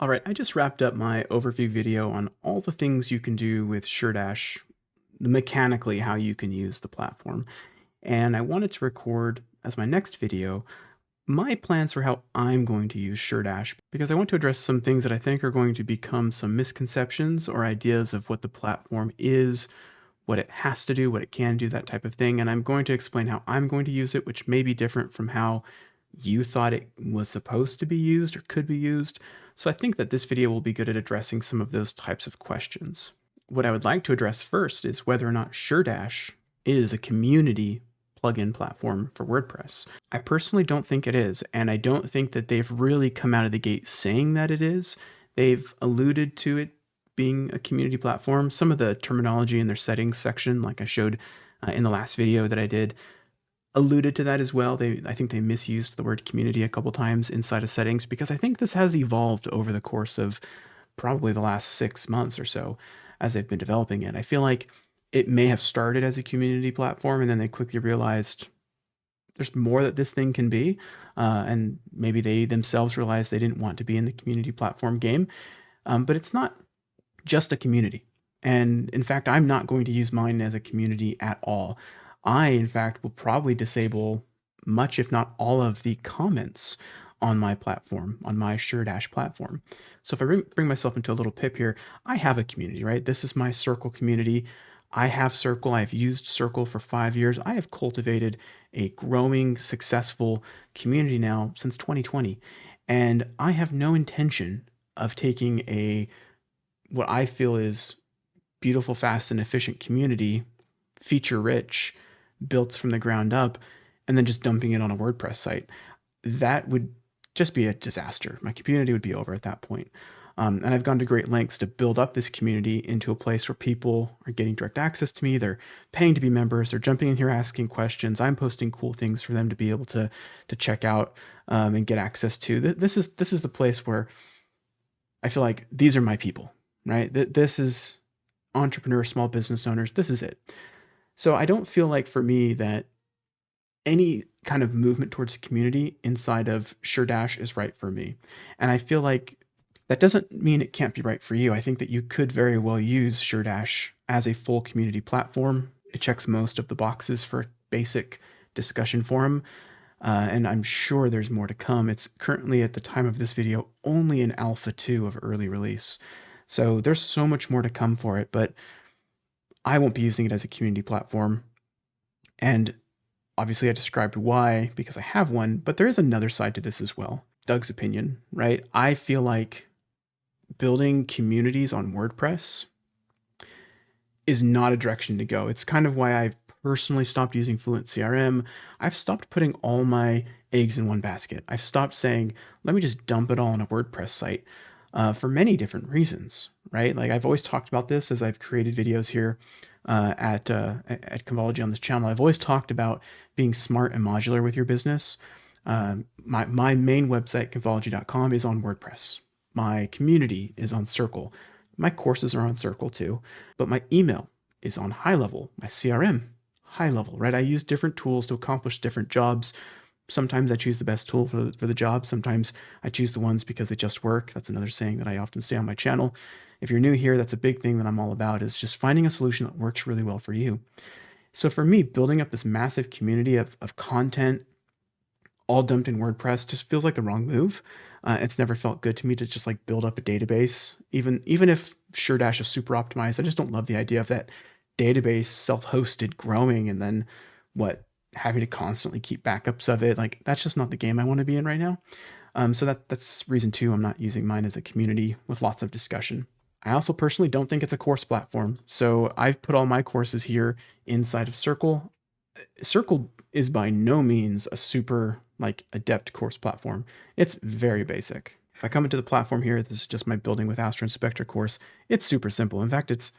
All right, I just wrapped up my overview video on all the things you can do with SureDash, mechanically how you can use the platform. And I wanted to record as my next video my plans for how I'm going to use SureDash because I want to address some things that I think are going to become some misconceptions or ideas of what the platform is, what it has to do, what it can do, that type of thing. And I'm going to explain how I'm going to use it, which may be different from how you thought it was supposed to be used or could be used. So I think that this video will be good at addressing some of those types of questions. What I would like to address first is whether or not SureDash is a community plugin platform for WordPress. I personally don't think it is, and I don't think that they've really come out of the gate saying that it is. They've alluded to it being a community platform. Some of the terminology in their settings section, like I showed in the last video that I did, alluded to that as well. I think they misused the word community a couple times inside of settings because I think this has evolved over the course of probably the last 6 months or so as they've been developing it. I feel like it may have started as a community platform and then they quickly realized there's more that this thing can be. And maybe they themselves realized they didn't want to be in the community platform game. But it's not just a community. And in fact, I'm not going to use mine as a community at all. I, in fact, will probably disable much, if not all, of the comments on my platform, on my SureDash platform. So if I bring myself into a little pip here, I have a community, right? This is my Circle community. I have Circle. I've used Circle for 5 years. I have cultivated a growing, successful community now since 2020. And I have no intention of taking what I feel is beautiful, fast, and efficient community, feature rich, built from the ground up, and then just dumping it on a WordPress site. That would just be a disaster. My community would be over at that point. And I've gone to great lengths to build up this community into a place where people are getting direct access to me. They're paying to be members. They're jumping in here asking questions. I'm posting cool things for them to be able to check out and get access to. This is the place where I feel like these are my people, right? This is entrepreneurs, small business owners. This is it. So I don't feel like for me that any kind of movement towards a community inside of SureDash is right for me. And I feel like that doesn't mean it can't be right for you. I think that you could very well use SureDash as a full community platform. It checks most of the boxes for a basic discussion forum. And I'm sure there's more to come. It's currently, at the time of this video, only in Alpha 2 of early release. So there's so much more to come for it, but I won't be using it as a community platform. And obviously I described why, because I have one, but there is another side to this as well. Doug's opinion, right? I feel like building communities on WordPress is not a direction to go. It's kind of why I've personally stopped using Fluent CRM. I've stopped putting all my eggs in one basket. I've stopped saying, let me just dump it all on a WordPress site for many different reasons, right? Like I've always talked about this as I've created videos here at Convology on this channel. I've always talked about being smart and modular with your business. My main website, convology.com, is on WordPress. My community is on Circle. My courses are on Circle too, but my email is on High Level. My CRM, High Level, right? I use different tools to accomplish different jobs. Sometimes I choose the best tool for the job. Sometimes I choose the ones because they just work. That's another saying that I often say on my channel. If you're new here, that's a big thing that I'm all about, is just finding a solution that works really well for you. So for me, building up this massive community of content all dumped in WordPress just feels like the wrong move. It's never felt good to me to just like build up a database. Even if SureDash is super optimized, I just don't love the idea of that database self-hosted growing and then having to constantly keep backups of it. Like that's just not the game I want to be in right now. So that's reason 2 I'm not using mine as a community with lots of discussion. I also personally don't think it's a course platform. So I've put all my courses here inside of Circle. Circle is by no means a super adept course platform. It's very basic. If I come into the platform here, this is just my Building with Astro Inspector course. It's super simple. In fact, it's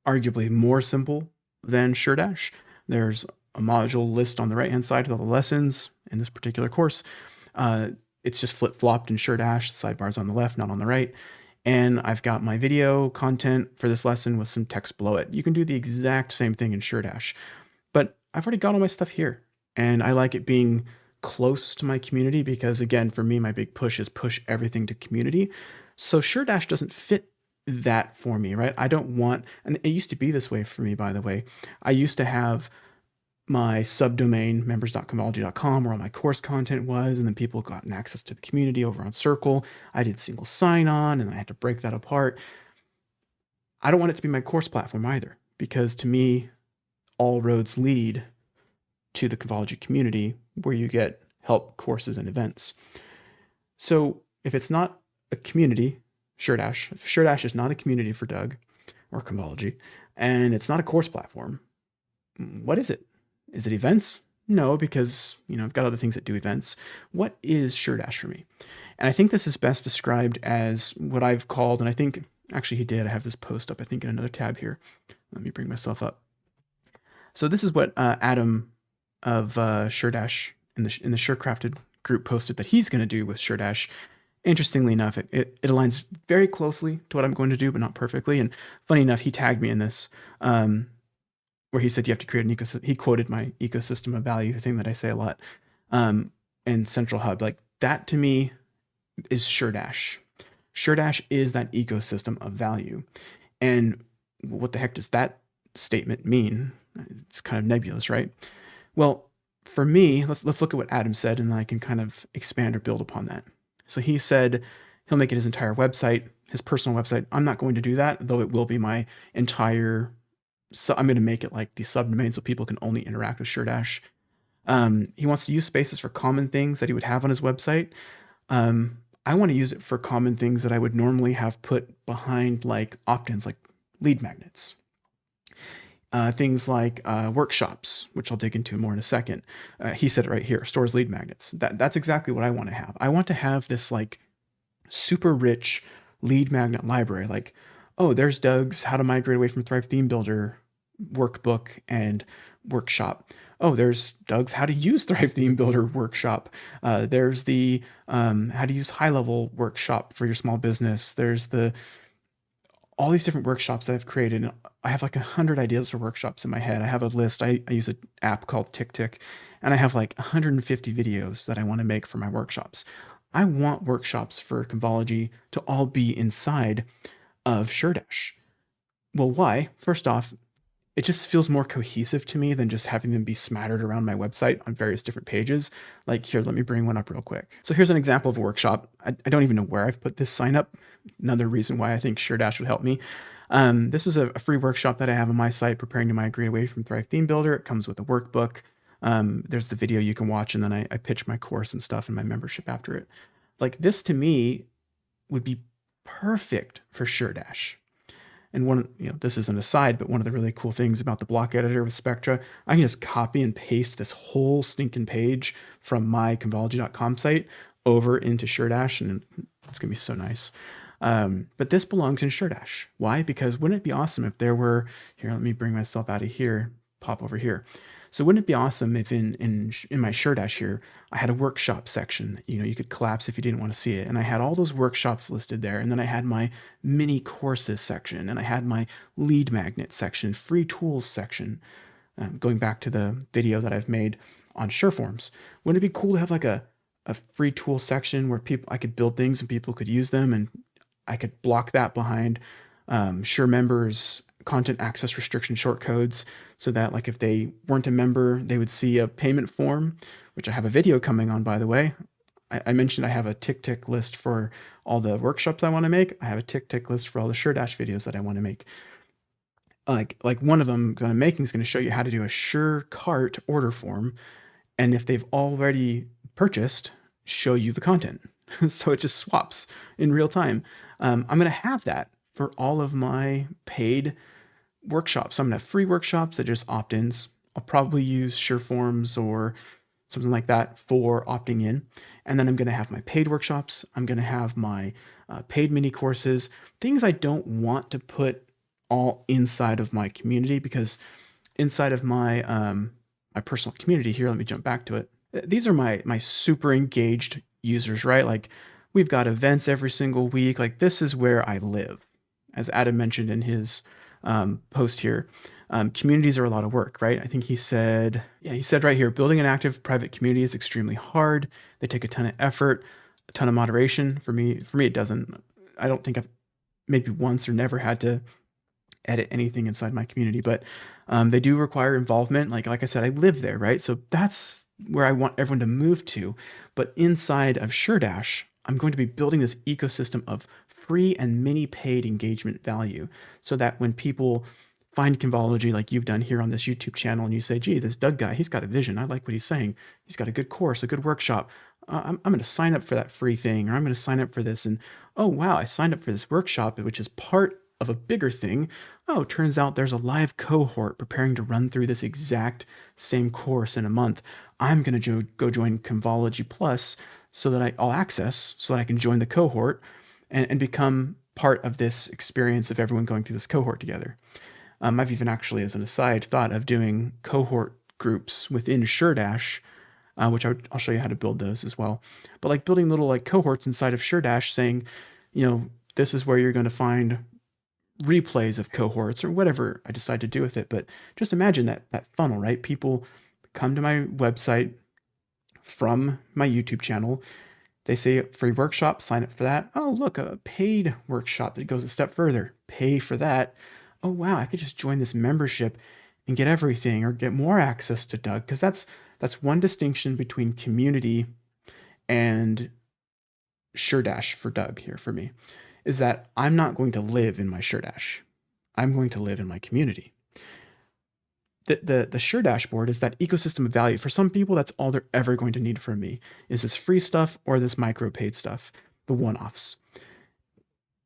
arguably more simple than SureDash. There's a module list on the right-hand side of all the lessons in this particular course. It's just flip-flopped in SureDash. The sidebar's on the left, not on the right. And I've got my video content for this lesson with some text below it. You can do the exact same thing in SureDash, but I've already got all my stuff here. And I like it being close to my community because, again, for me, my big push is push everything to community. So SureDash doesn't fit that for me, right? I don't want, and it used to be this way for me, by the way. I used to have my subdomain members.convology.com where all my course content was, and then people got access to the community over on Circle. I did single sign-on, and I had to break that apart. I don't want it to be my course platform either, because to me, all roads lead to the Convology community where you get help, courses, and events. So if it's not a community, SureDash, if SureDash is not a community for Doug or Convology, and it's not a course platform, what is it? Is it events? No, because I've got other things that do events. What is SureDash for me? And I think this is best described as what I've called, and I think actually he did. I have this post up, I think, in another tab here. Let me bring myself up. So this is what Adam of SureDash in the SureCrafted group posted that he's going to do with SureDash. Interestingly enough, it aligns very closely to what I'm going to do, but not perfectly. And funny enough, he tagged me in this, where he said you have to create an ecosystem. He quoted my ecosystem of value thing that I say a lot, and Central Hub. Like that to me is SureDash. SureDash is that ecosystem of value. And what the heck does that statement mean? It's kind of nebulous, right? Well, for me, let's look at what Adam said, and I can kind of expand or build upon that. So he said he'll make it his entire website, his personal website. I'm not going to do that, though it will be my entire. So I'm going to make it like the subdomain so people can only interact with SureDash. He wants to use spaces for common things that he would have on his website. I want to use it for common things that I would normally have put behind like opt-ins, like lead magnets. Things like workshops, which I'll dig into more in a second. He said it right here, stores lead magnets. That's exactly what I want to have. I want to have this like super rich lead magnet library. Like, oh, there's Doug's How to Migrate Away from Thrive Theme Builder workbook and workshop. Oh, there's Doug's How to Use Thrive Theme Builder workshop. There's the How to Use High Level workshop for your small business. There's all these different workshops that I've created. I have like 100 ideas for workshops in my head. I have a list. I use an app called TickTick, and I have like 150 videos that I want to make for my workshops. I want workshops for Convology to all be inside of SureDash. Well, why? First off, it just feels more cohesive to me than just having them be smattered around my website on various different pages. Like here, let me bring one up real quick. So here's an example of a workshop. I don't even know where I've put this sign up. Another reason why I think SureDash would help me. This is a free workshop that I have on my site, Preparing to Migrate Away from Thrive Theme Builder. It comes with a workbook. There's the video you can watch, and then I pitch my course and stuff and my membership after it. Like this to me would be perfect for SureDash. And this is an aside, but one of the really cool things about the block editor with Spectra, I can just copy and paste this whole stinking page from my Convology.com site over into SureDash, and it's going to be so nice. But this belongs in SureDash. Why? Because wouldn't it be awesome if there were, here, let me bring myself out of here, pop over here. So wouldn't it be awesome if in my SureDash here, I had a workshop section, you could collapse if you didn't want to see it. And I had all those workshops listed there. And then I had my mini courses section, and I had my lead magnet section, free tools section, going back to the video that I've made on SureForms. Wouldn't it be cool to have like a free tool section where I could build things and people could use them, and I could block that behind Sure members content access restriction shortcodes, so that like if they weren't a member, they would see a payment form, which I have a video coming on, by the way. I mentioned I have a TickTick list for all the workshops I want to make. I have a TickTick list for all the SureDash videos that I want to make. Like one of them that I'm making is going to show you how to do a Sure cart order form, and if they've already purchased, show you the content. So it just swaps in real time. I'm going to have that for all of my paid workshops. So I'm going to have free workshops that are just opt-ins. I'll probably use SureForms or something like that for opting in. And then I'm going to have my paid workshops. I'm going to have my paid mini courses, things I don't want to put all inside of my community, because inside of my my personal community here, let me jump back to it. These are my super engaged users, right? Like we've got events every single week. Like this is where I live. As Adam mentioned in his post here, communities are a lot of work, right? I think he said right here, building an active private community is extremely hard. They take a ton of effort, a ton of moderation. For me, it doesn't. I don't think I've maybe once or never had to edit anything inside my community, but they do require involvement. Like I said, I live there, right? So that's where I want everyone to move to. But inside of SureDash, I'm going to be building this ecosystem of free and mini paid engagement value so that when people find Convology like you've done here on this YouTube channel and you say, gee, this Doug guy, he's got a vision. I like what he's saying. He's got a good course, a good workshop. I'm going to sign up for that free thing, or I'm going to sign up for this. And oh, wow, I signed up for this workshop, which is part of a bigger thing. Oh, turns out there's a live cohort preparing to run through this exact same course in a month. I'm going to go join Convology Plus so that I'll access, so that I can join the cohort and become part of this experience of everyone going through this cohort together. I've even actually, as an aside, thought of doing cohort groups within SureDash, which I'll show you how to build those as well. But like building little like cohorts inside of SureDash saying, this is where you're going to find replays of cohorts or whatever I decide to do with it. But just imagine that funnel, right? People come to my website from my YouTube channel. They say free workshop, sign up for that. Oh, look, a paid workshop that goes a step further. Pay for that. Oh, wow, I could just join this membership and get everything or get more access to Doug. Because that's one distinction between community and SureDash for Doug here for me, is that I'm not going to live in my SureDash. I'm going to live in my community. The Sure dashboard is that ecosystem of value. For some people, that's all they're ever going to need from me, is this free stuff or this micro paid stuff, the one-offs.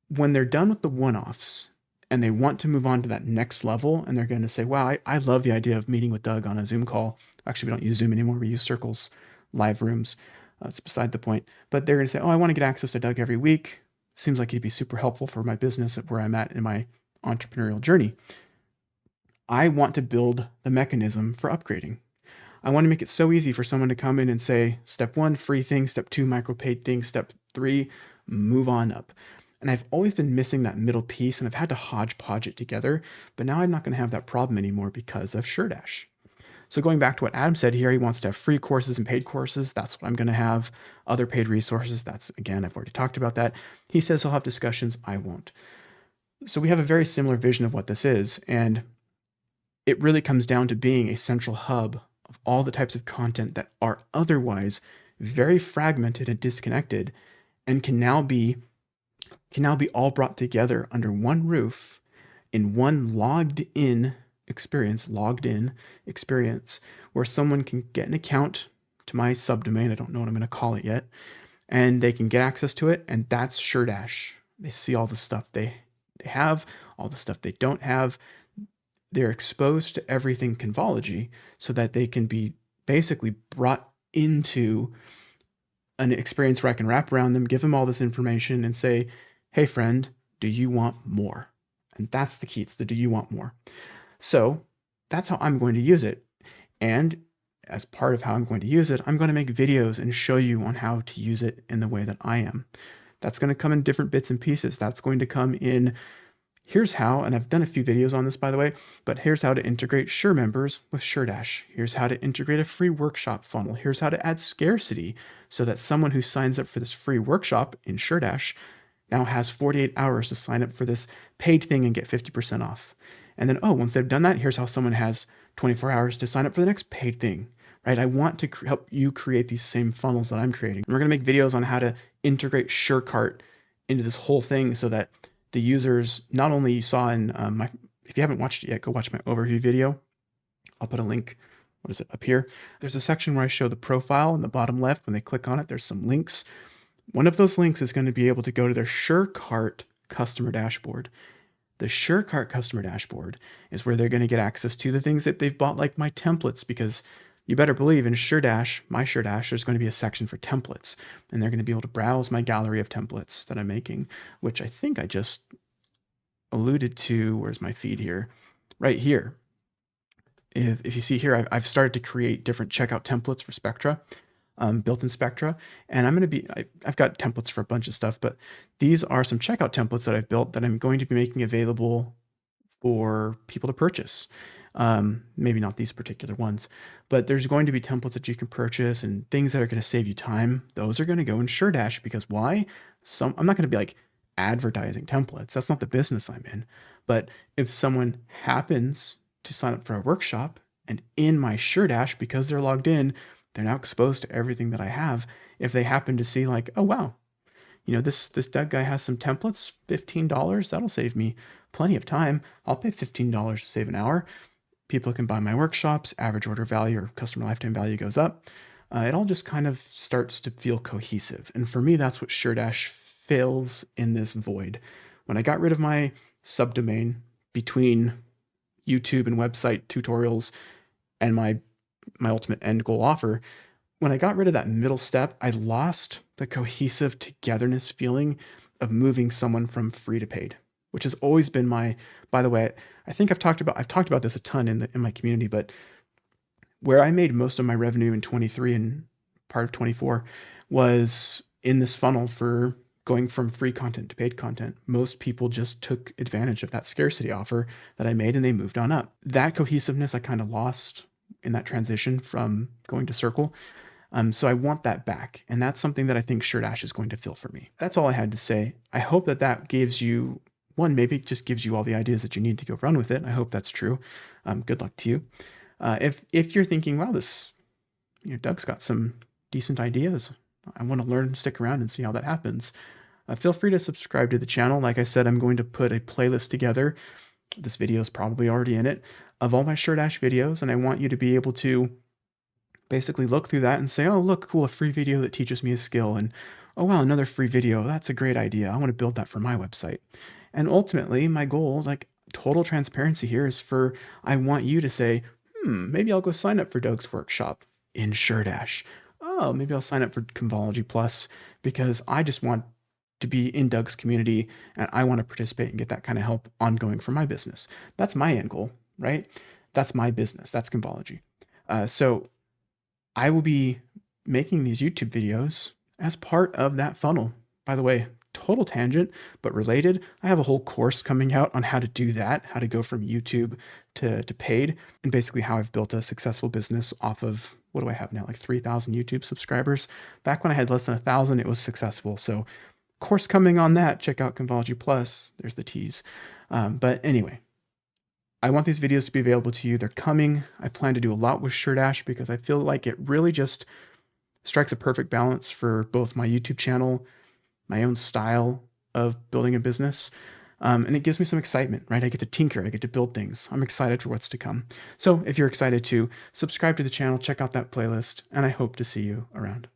When they're done with the one-offs and they want to move on to that next level, and they're going to say, wow, I love the idea of meeting with Doug on a Zoom call. Actually, we don't use Zoom anymore. We use Circles live rooms. It's beside the point. But they're going to say, oh, I want to get access to Doug every week. Seems like he'd be super helpful for my business at where I'm at in my entrepreneurial journey. I want to build the mechanism for upgrading. I want to make it so easy for someone to come in and say, step 1, free thing, step 2, micro paid thing, step 3, move on up. And I've always been missing that middle piece, and I've had to hodgepodge it together, but now I'm not going to have that problem anymore because of SureDash. So going back to what Adam said here, he wants to have free courses and paid courses. That's what I'm going to have. Other paid resources, that's, again, I've already talked about that. He says he'll have discussions. I won't. So we have a very similar vision of what this is, and it really comes down to being a central hub of all the types of content that are otherwise very fragmented and disconnected and can now be all brought together under one roof in one logged in experience where someone can get an account to my subdomain. I don't know what I'm going to call it yet. And they can get access to it. And that's SureDash. They see all the stuff they have, all the stuff they don't have. They're exposed to everything Convology so that they can be basically brought into an experience where I can wrap around them, give them all this information and say, hey friend, do you want more? And that's the key. It's the do you want more? So that's how I'm going to use it. And as part of how I'm going to use it, I'm going to make videos and show you on how to use it in the way that I am. That's going to come in different bits and pieces. That's going to come in, here's how, and I've done a few videos on this, by the way, but here's how to integrate Sure members with SureDash. Here's how to integrate a free workshop funnel. Here's how to add scarcity so that someone who signs up for this free workshop in SureDash now has 48 hours to sign up for this paid thing and get 50% off. And then, once they've done that, here's how someone has 24 hours to sign up for the next paid thing, right? I want to help you create these same funnels that I'm creating. And we're going to make videos on how to integrate SureCart into this whole thing so that the users, not only you saw in if you haven't watched it yet, go watch my overview video. I'll put a link, what is it, up here. There's a section where I show the profile in the bottom left. When they click on it, there's some links. One of those links is going to be able to go to their SureCart customer dashboard. The SureCart customer dashboard is where they're going to get access to the things that they've bought, like my templates, because you better believe in SureDash, my SureDash, there's going to be a section for templates, and they're going to be able to browse my gallery of templates that I'm making, which I think I just alluded to. Where's my feed here? Right here. If you see here, I've started to create different checkout templates for Spectra, built in Spectra, and I've got templates for a bunch of stuff, but these are some checkout templates that I've built that I'm going to be making available for people to purchase. Maybe not these particular ones, but there's going to be templates that you can purchase and things that are going to save you time. Those are going to go in SureDash because why? I'm not going to be like advertising templates. That's not the business I'm in. But if someone happens to sign up for a workshop and in my SureDash, because they're logged in, they're now exposed to everything that I have. If they happen to see like, oh, wow, this Doug guy has some templates, $15, that'll save me plenty of time. I'll pay $15 to save an hour. People can buy my workshops, average order value or customer lifetime value goes up. It all just kind of starts to feel cohesive. And for me, that's what SureDash fills in this void. When I got rid of my subdomain between YouTube and website tutorials and my ultimate end goal offer, when I got rid of that middle step, I lost the cohesive togetherness feeling of moving someone from free to paid, which has always been by the way, I think I've talked about this a ton in my community, but where I made most of my revenue in 23 and part of 24 was in this funnel for going from free content to paid content. Most people just took advantage of that scarcity offer that I made and they moved on up. That cohesiveness I kind of lost in that transition from going to Circle. So I want that back. And that's something that I think SureDash is going to fill for me. That's all I had to say. I hope that gives you, one, maybe it just gives you all the ideas that you need to go run with it. I hope that's true. Good luck to you. If you're thinking, wow, Doug's got some decent ideas, I want to learn, stick around and see how that happens. Feel free to subscribe to the channel. Like I said, I'm going to put a playlist together. This video is probably already in it, of all my SureDash videos. And I want you to be able to basically look through that and say, oh, look, cool, a free video that teaches me a skill. And oh, wow, another free video. That's a great idea. I want to build that for my website. And ultimately, my goal, like total transparency here, is I want you to say, maybe I'll go sign up for Doug's workshop in SureDash. Oh, maybe I'll sign up for Convology Plus because I just want to be in Doug's community and I want to participate and get that kind of help ongoing for my business. That's my end goal, right? That's my business. That's Convology. So I will be making these YouTube videos as part of that funnel. By the way, total tangent, but related. I have a whole course coming out on how to do that, how to go from YouTube to paid, and basically how I've built a successful business off of, what do I have now? Like 3,000 YouTube subscribers. Back when I had less than 1,000, it was successful. So course coming on that, check out Convology Plus. There's the tease. But anyway, I want these videos to be available to you. They're coming. I plan to do a lot with SureDash because I feel like it really just strikes a perfect balance for both my YouTube channel, my own style of building a business, and it gives me some excitement, right? I get to tinker, I get to build things. I'm excited for what's to come. So if you're excited to subscribe to the channel, check out that playlist, and I hope to see you around.